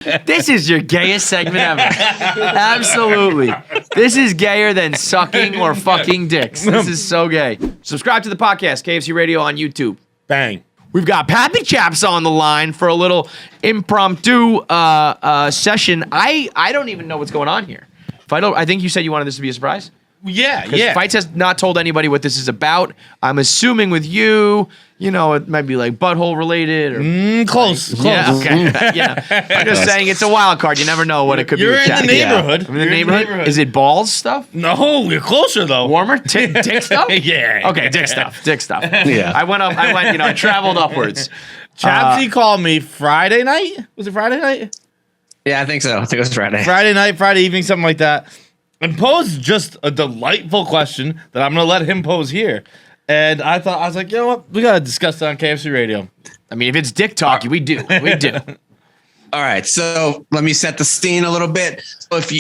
This is your gayest segment ever. Absolutely. This is gayer than sucking or fucking dicks. This is so gay. Subscribe to the podcast, KFC Radio on YouTube. Bang. We've got Pappy Chaps on the line for a little impromptu session. I don't even know what's going on here. I think you said you wanted this to be a surprise? Yeah. Fights has not told anybody what this is about. I'm assuming with you, it might be like butthole related or Close. Yeah, okay. Yeah. I'm just saying it's a wild card. You never know what it could be. You're with in Jack. the neighborhood. I'm in the neighborhood. Is it balls stuff? No, you're closer though. Warmer? Dick stuff? Yeah. Okay, dick stuff. Yeah. I went, I traveled upwards. Chapsy called me Friday night. Was it Friday night? Yeah, I think so. I think it was Friday. Friday night, Friday evening, something like that. And posed just a delightful question that I'm going to let him pose here. And I was like, you know what? We got to discuss that on KFC Radio. I mean, if it's dick talk, we do. We do. All right, so let me set the scene a little bit. So if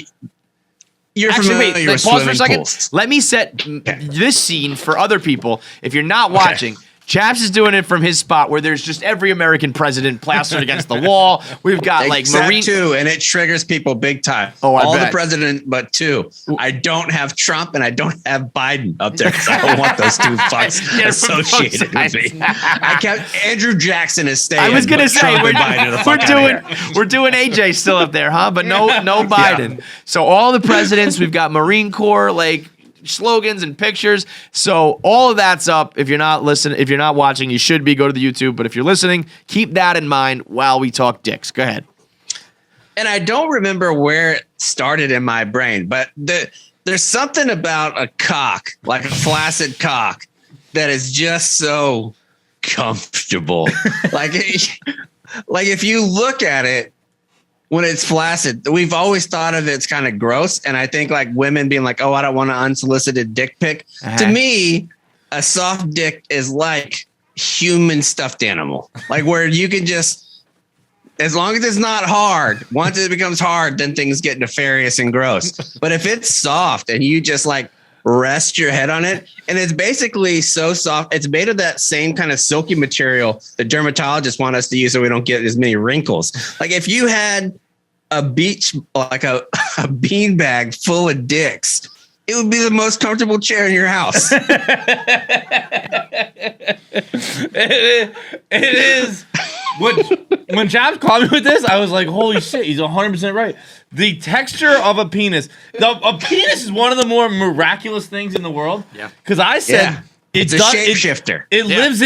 you're familiar with pause for a second. pools. Let me set this scene for other people. If you're not watching, Chaps is doing it from his spot where there's just every American president plastered against the wall. We've got Except Marine. two, and it triggers people big time. Oh, I All bet. the president but two. I don't have Trump and I don't have Biden up there because I don't want those two fucks associated with me. I kept Andrew Jackson is staying. I was gonna say Trump and Biden are the fuck outta here. we're doing AJ still up there, huh? But no Biden. So all the presidents, we've got Marine Corps slogans and pictures. So all of that's up. If you're not watching, you should be. Go to the YouTube. But if you're listening, keep that in mind while we talk dicks. Go ahead. And I don't remember where it started in my brain, but there's something about a cock, like a flaccid cock, that is just so comfortable. like if you look at it when it's flaccid, we've always thought of it's kind of gross. And I think like women being like, oh, I don't want an unsolicited dick pic. To me, a soft dick is like human stuffed animal, like where you can just, as long as it's not hard, once it becomes hard, then things get nefarious and gross. But if it's soft and you just like rest your head on it, and it's basically so soft, it's made of that same kind of silky material the dermatologists want us to use so we don't get as many wrinkles. Like if you had a bean bag full of dicks, it would be the most comfortable chair in your house. It is. When Chaps called me with this, I was like, holy shit, he's 100% right. The texture of a penis. A penis is one of the more miraculous things in the world. Yeah. Because I said it's a shapeshifter. It lives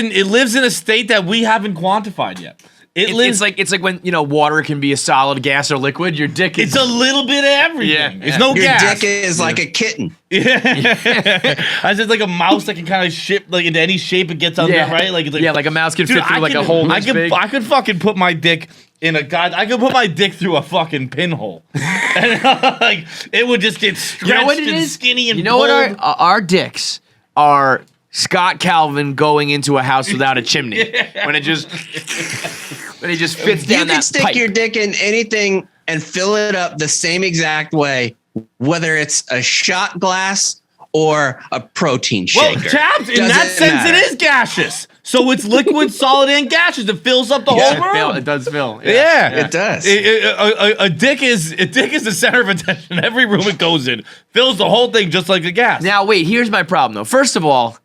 in a state that we haven't quantified yet. It's like when water can be a solid, gas, or liquid. Your dick is a little bit of everything. It's no Your gas. dick is like a kitten. I said like a mouse that can kind of ship like into any shape it gets under, right? Like like a mouse can fit through like a hole. I could fucking put my dick in a I could put my dick through a fucking pinhole, and like it would just get stretched and skinny and. You know what our dicks are. Scott Calvin going into a house without a chimney when he just fits down that You can stick pipe. your dick in anything and fill it up the same exact way, whether it's a shot glass or a protein shaker. Well, Chaps, in that sense, it is gaseous. So it's liquid, solid, and gaseous. It fills up the whole room. It does fill. Yeah, it does. A dick is the center of attention. Every room it goes in fills the whole thing just like a gas. Now, wait. Here's my problem, though. First of all,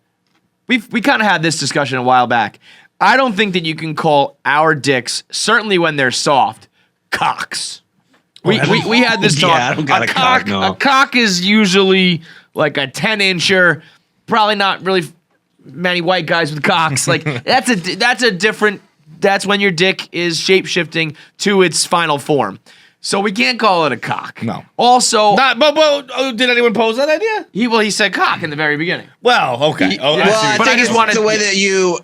we kind of had this discussion a while back. I don't think that you can call our dicks, certainly when they're soft, cocks. We had this talk. I don't got a cock, no. A cock is usually like a 10-incher. Probably not really many white guys with cocks. Like that's a different. That's when your dick is shape shifting to its final form. So we can't call it a cock. No. Also, did anyone pose that idea? He said cock in the very beginning. Well, okay. I But I think just it's wanted- the way that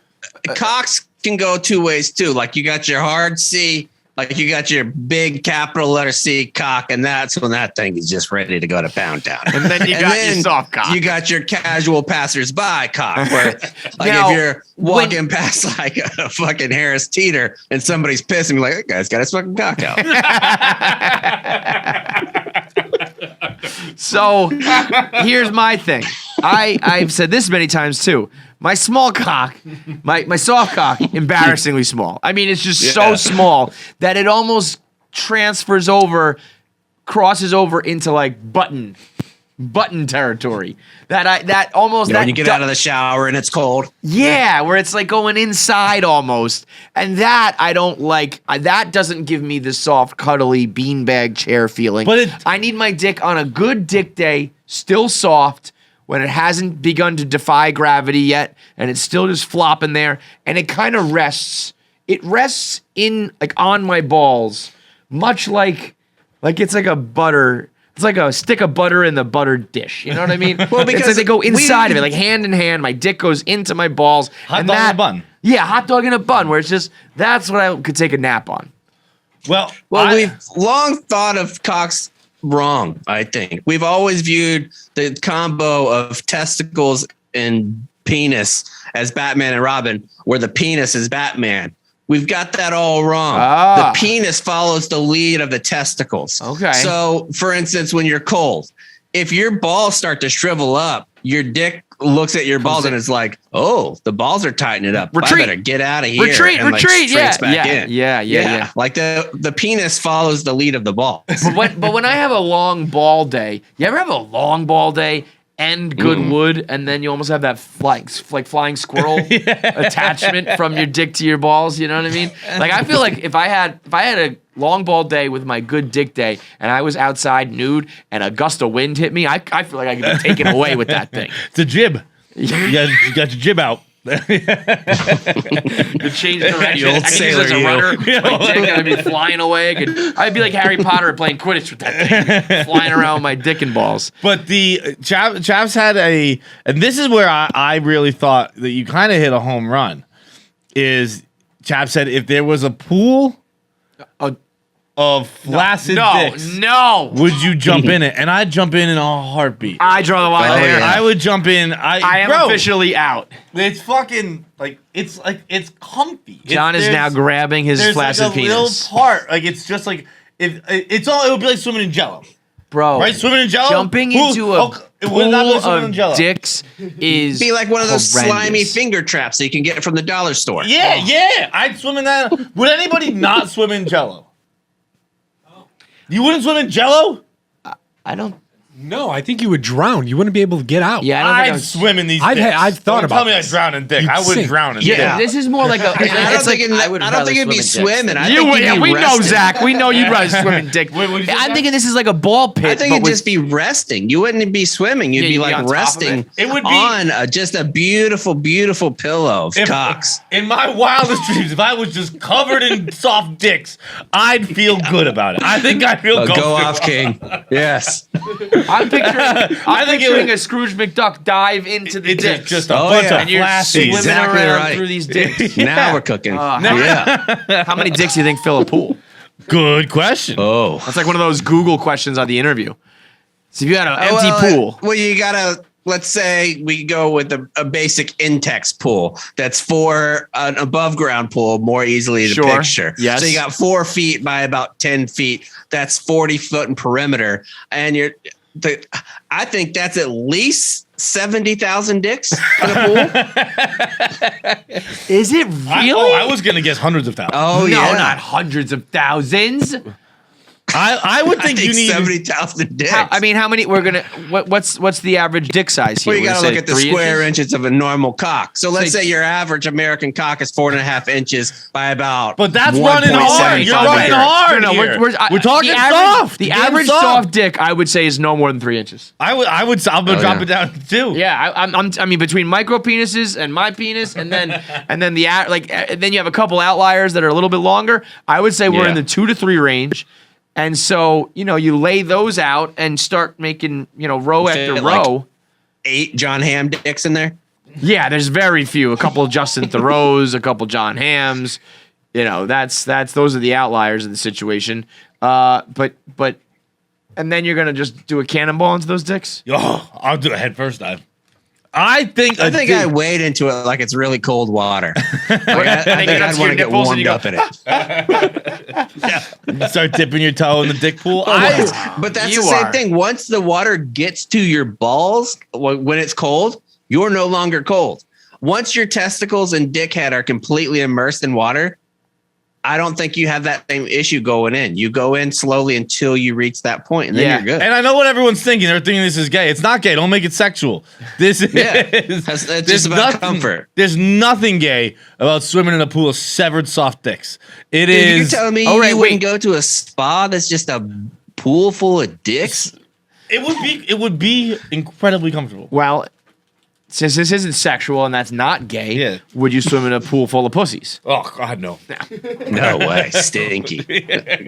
cocks can go two ways too. Like you got your hard C, like you got your big capital letter C cock, and that's when that thing is just ready to go to pound town. And then you got your soft cock. You got your casual passersby cock, where like Now, if you're walking past like a fucking Harris Teeter and somebody's pissing, you're like, that guy's got his fucking cock out. So here's my thing. I've said this many times too. My small cock, my soft cock, embarrassingly small. I mean, it's just so small that it almost transfers over, crosses over into like button territory. That almost when you get out of the shower and it's cold. Yeah, where it's like going inside almost. And that I don't like. That doesn't give me the soft, cuddly beanbag chair feeling. But I need my dick on a good dick day, still soft, when it hasn't begun to defy gravity yet, and it's still just flopping there, and it kind of rests. It rests in like on my balls, much like it's like a butter. It's like a stick of butter in the buttered dish. You know what I mean? Well, because it's like they go inside of it, like hand in hand. My dick goes into my balls. Hot dog in a bun. Yeah, hot dog in a bun, where it's just, that's what I could take a nap on. Well, we've long thought of cocks wrong, I think. We've always viewed the combo of testicles and penis as Batman and Robin, where the penis is Batman. We've got that all wrong. The penis follows the lead of the testicles. Okay. So, for instance, when you're cold, if your balls start to shrivel up, your dick looks at your balls and it's like, oh, the balls are tightening up. Retreat. I better get out of here. Retreat. And Yeah. Back in. Yeah. Like the penis follows the lead of the balls. But when I have a long ball day, you ever have a long ball day and good wood, and then you almost have that flying squirrel attachment from your dick to your balls? You know what I mean? Like, I feel like if I had a long ball day with my good dick day, and I was outside nude, and a gust of wind hit me, I feel like I could be taken away with that thing. it's a jib. You got your jib out. To change direction. You old I could use sailor, it as a you. runner. My dick, I'd be flying away. I'd be like Harry Potter playing Quidditch with that thing, flying around with my dick and balls. But the Chaps had and this is where I really thought that you kind of hit a home run. Is Chaps said if there was a pool of flaccid dicks, would you jump in it? And I'd jump in a heartbeat. I draw the line there. I would jump in. I am officially out. It's fucking it's comfy. John is now grabbing his flaccid like a penis. little part. Like it's just like it would be like swimming in Jello. Bro, Right, swimming in Jello. jumping into a pool of Jello. dicks is Be like one of those horrendous. slimy finger traps that you can get from the dollar store. Yeah. I'd swim in that. Would anybody not swim in Jello? You wouldn't swim in Jello? I don't. No, I think you would drown. You wouldn't be able to get out. Yeah, I don't think I'd swim in these dicks. I've thought Don't about tell me this. I drown in dick. You'd I would sink. drown in Yeah. dick. This is more like a. I don't think it'd be swimming. I think you'd be we know, resting. Zach. We know you'd rather swim in dick. Wait, what'd you say, I'm Zach? thinking this is like a ball pit. I think but it'd just be resting. You wouldn't be swimming. You'd Yeah, be you'd be like on top of resting it. It would be- on just a beautiful, beautiful pillow of cocks. In my wildest dreams, if I was just covered in soft dicks, I'd feel good about it. I think I'd feel Go comfortable. off, King. Yes. I'm think it picturing would- a Scrooge McDuck dive into the It's dicks. just a Oh, bunch yeah. of and you're flaccid. swimming Exactly around right. through these dicks. Now we're cooking. Yeah. How many dicks do you think fill a pool? Good question. Oh. That's like one of those Google questions on the interview. So if you had an empty pool. Well, you gotta. Let's say we go with a basic Intex pool that's for an above ground pool, more easily to Sure. picture. Yes. So you got 4 feet by about 10 feet. That's 40 foot in perimeter, and I think that's at least 70,000 dicks in a pool. Is it really? I was gonna guess hundreds of thousands. Oh no, yeah, not hundreds of thousands. I would I think think you need 70,000 dicks. How many? We're gonna. What's the average dick size here? Well, you We're got to gonna look at say the 3 square inches? inches of a normal cock. So let's Say- say your average American cock is 4.5 inches by about. But that's running hard. You're 1.75 running meters. hard. No, here. we're talking the average, soft. The Damn average soft dick, I would say, is no more than 3 inches. I'm gonna drop it down to 2. Yeah, I mean, between micro penises and my penis, and then then you have a couple outliers that are a little bit longer. I would say we're Yeah. in the 2 to 3 range, and so you lay those out and start making row after Fit like- row. 8 John Hamm dicks in there. Yeah, there's very few. A couple of Justin Thoreaus, a couple John Hams. That's those are the outliers of the situation. But and then you're gonna just do a cannonball into those dicks. Oh, I'll do a head first dive. I think I wade into it like it's really cold water. Like, I think get up I'd to want your to get nipples and warmed you go- up in it. start dipping your toe in the dick pool. But that's You the same are. thing. Once the water gets to your balls, when it's cold, you're no longer cold. Once your testicles and dick head are completely immersed in water, I don't think you have that same issue going in. You go in slowly until you reach that point, and then Yeah. you're good. And I know what everyone's thinking. They're thinking this is gay. It's not gay. Don't make it sexual. This is It's just about comfort. There's nothing gay about swimming in a pool of severed soft dicks. It Dude, is. you're telling me Oh, right, you wait. wouldn't go to a spa that's just a pool full of dicks? It would be incredibly comfortable. Well, since this isn't sexual and that's not gay, Yeah. would you swim in a pool full of pussies? Oh God, no. No way, stinky.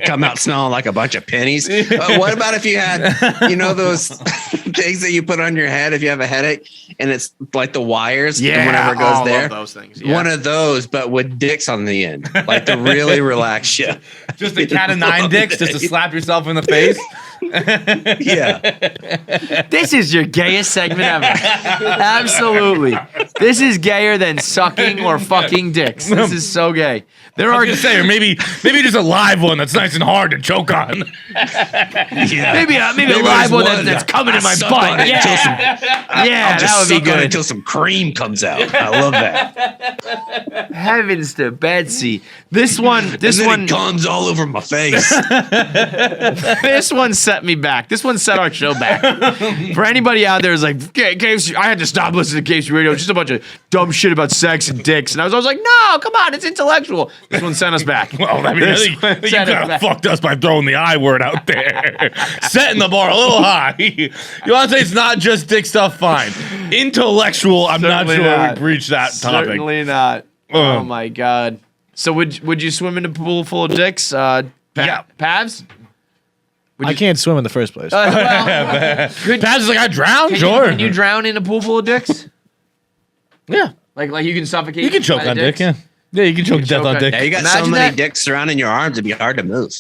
Come out smelling like a bunch of pennies. What about if you had, those things that you put on your head if you have a headache, and it's like the wires, and whenever it goes I there. love those things. Yeah. One of those, but with dicks on the end, like to really relax you. Just a cat of nine dicks, just to slap yourself in the face. Yeah. This is your gayest segment ever. Absolutely. This is gayer than sucking or fucking dicks. This is so gay. There I are was gonna say, or maybe just a live one that's nice and hard to choke on. Yeah. maybe a live one that's coming in my butt. Yeah, that would be good. Until some cream comes out. I love that. Heavens to Betsy. This one It comes all over my face. this one set me back. This one set our show back. For anybody out there who's like, KFC, I had to stop listening to KFC radio. It's just a bunch of dumb shit about sex and dicks. And I was always like, no, come on, it's intellectual. This one sent us back. Well, I mean, This you one kind sent us of back. fucked us by throwing the I word out there. Setting the bar a little high. You want to say it's not just dick stuff? Fine. Intellectual, I'm not Certainly sure not. we've reached that topic. Certainly not. Oh my god. So would you swim in a pool full of dicks? Yeah. Pavs? I can't swim in the first place. Paz is like, I drowned? Sure. Can you drown in a pool full of dicks? Yeah. Like you can suffocate? You can choke by the on dick, dicks? yeah. Yeah, you can choke to death choke on on- dick. Yeah, you got Imagine so many that. dicks surrounding your arms, it'd be hard to move.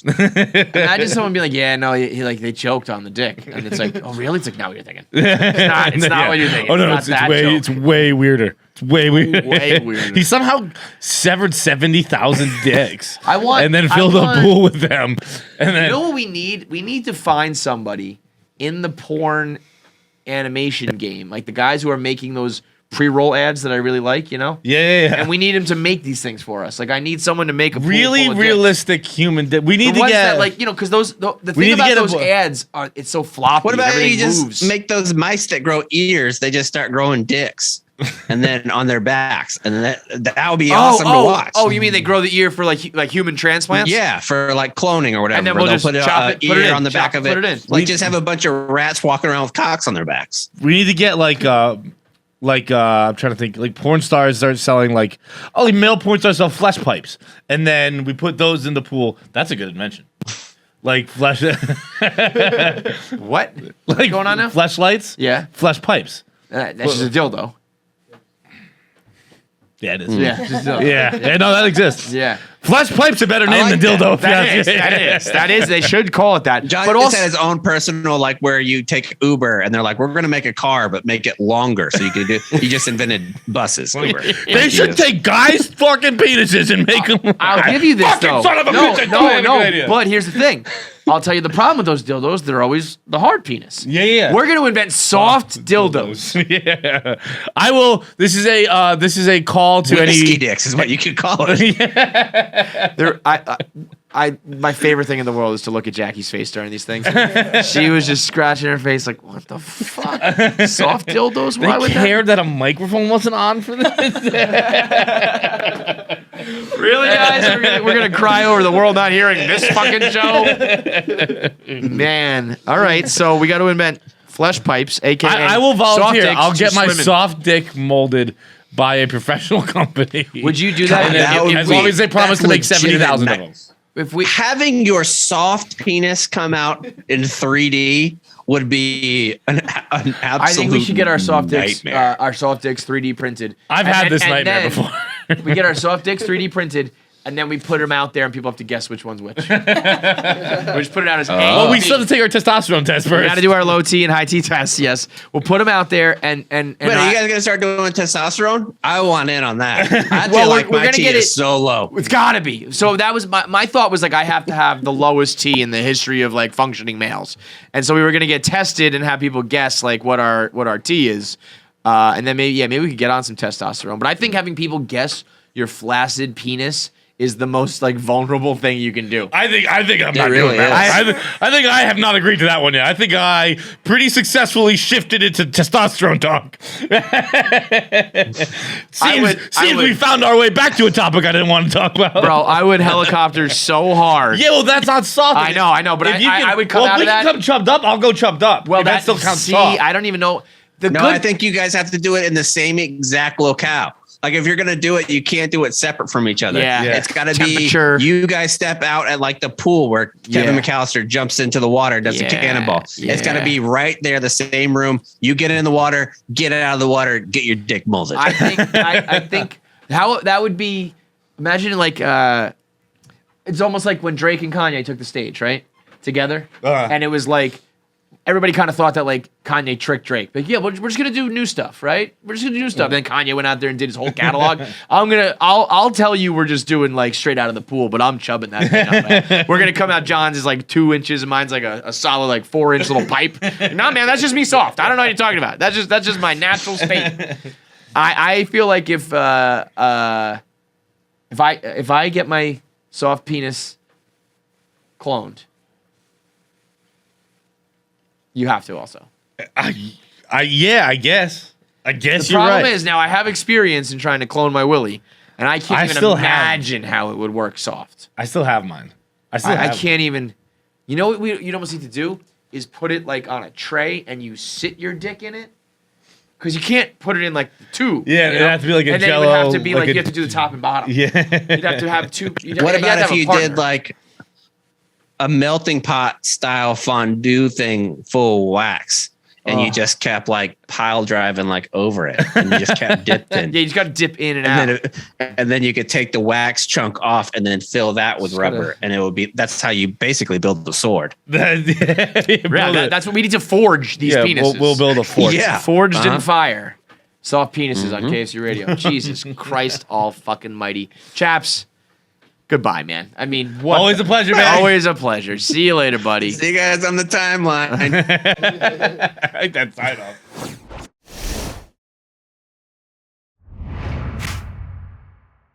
Imagine someone be like, yeah, no, he like they choked on the dick. And it's like, oh really? It's like, not what you're thinking. It's not what you're thinking. Oh no, not it's that way joke. it's way weirder. It's way weirder. Way weirder. He somehow severed 70,000 dicks. I want- and then I filled want- a pool with them. And then You know what we need? We need to find somebody in the porn animation game, like the guys who are making those pre-roll ads that I really like, yeah. And we need him to make these things for us. Like I need someone to make a pool Really full of dicks. realistic human dick. We need The to ones get that like because the We thing need to about get a those bo- ads are it's so floppy. What about everything you just moves. make those mice that grow ears, they just start growing dicks and then on their backs. And that would be awesome to watch. Oh, you mean they grow the ear for like human transplants? Yeah, for like cloning or whatever. And then we'll They'll just put chop it, put it ear in, on the chop back of it, it. put it in. Like just have a bunch of rats walking around with cocks on their backs. we need to get I'm trying to think, like porn stars start selling like male porn stars sell flesh pipes, and then we put those in the pool. That's a good invention. Like flesh, What? like going on now? Fleshlights, Yeah. flesh pipes. That's just a dildo. Yeah, it is. Yeah. Just a dildo. Yeah, no, that exists. Yeah. Flesh pipe's a better name like than dildo. if you ask me. That is. They should call it that. John but just also, had his own personal, like where you take Uber and they're like, we're going to make a car, but make it longer. So you can do, he just invented buses. Uber. They should take guys' fucking penises and make them. I'll give you this Fucking though. son of a no, bitch, I thought I had a no, good idea. But here's the thing. I'll tell you the problem with those dildos. They're always the hard penis. Yeah. We're gonna invent soft dildos. Yeah, I will. This is a call to Whiskey any. dicks is what you could call it. They're, my favorite thing in the world is to look at Jackie's face during these things. She was just scratching her face like, what the fuck? Soft dildos? Why They would cared that a microphone wasn't on for this. that? Really, guys? We're gonna cry over the world not hearing this fucking show? Man. All right, so we got to invent flesh pipes, aka I will soft volunteer. dicks I'll get to my swim in. soft dick molded by a professional company. Would you do that? And then That would as be- long as they promise that's to make legitimate 70,000 of them. nice. If we Having your soft penis come out in 3D would be an absolute I think we should get our soft dicks, nightmare. our soft dicks 3D printed. I've And- had and- this and nightmare then before. We get our soft dicks 3D printed, and then we put them out there, and people have to guess which one's which. We just put it out as A. Well, we B. still have to take our testosterone test We first. got to do our low T and high T tests. Yes, we'll put them out there, and But are you guys gonna start doing testosterone? I want in on that. I feel Well, like we're my gonna T get is it- so low. it's gotta be. So that was my thought was like I have to have the lowest T in the history of like functioning males, and so we were gonna get tested and have people guess like what our T is, and then maybe we could get on some testosterone. But I think having people guess your flaccid penis is the most like vulnerable thing you can do. I think I'm not really doing that. is. I think I have not agreed to that one yet. I think I pretty successfully shifted it to testosterone talk. seems we found our way back to a topic I didn't want to talk about. Bro, I would helicopter so hard. Yeah, well, that's not soft. I know, but If you I would come out if of we that. can come chubbed up, I'll go chubbed up. Well, that still counts see, soft. I don't even know. I think you guys have to do it in the same exact locale. Like if you're gonna do it, you can't do it separate from each other. Yeah. It's got to be Temperature. you guys step out at like the pool where Kevin Yeah. McAllister jumps into the water, does a cannonball. It's got to Yeah. be right there, the same room. You get in the water, get it out of the water, get your dick molded. I think how that would be. Imagine like it's almost like when Drake and Kanye took the stage, right, together, and it was like everybody kind of thought that like Kanye tricked Drake. Like, yeah, we're just gonna do new stuff, right? We're just gonna do new stuff. Then Kanye went out there and did his whole catalog. I'll tell you we're just doing like straight out of the pool, but I'm chubbing that thing up, man. We're gonna come out. John's is like 2 inches, and mine's like a solid like 4-inch little pipe. Nah, man, that's just me soft. I don't know what you're talking about. That's just my natural state. I feel like if I get my soft penis cloned, you have to also. Yeah, I guess. The You're problem right. is now I have experience in trying to clone my willy, and I can't I even still have. imagine how it would work soft. I still have mine. I can't even. You know what you'd almost need to do is put it like on a tray and you sit your dick in it. Because you can't put it in like the tube. Yeah, you it'd know? have to be like a and then Jell-O, it would have to be like like a- you have to do the top and bottom. Yeah. You'd have to have two. What about if you partner. did like a melting pot style fondue thing full of wax and you just kept like pile driving like over it and you just kept dipping? Yeah, you just got to dip in and out. And then you could take the wax chunk off and then fill that with rubber, and it would be. That's how you basically build the sword. That's what we need to forge these penises. We'll build a fort. Yeah, Forged in fire. Soft penises on KFC Radio. Jesus Christ, all fucking mighty. Chaps, goodbye, man. I mean, what? Always a pleasure, man. Always a pleasure. See you later, buddy. See you guys on the timeline. I like that sign off.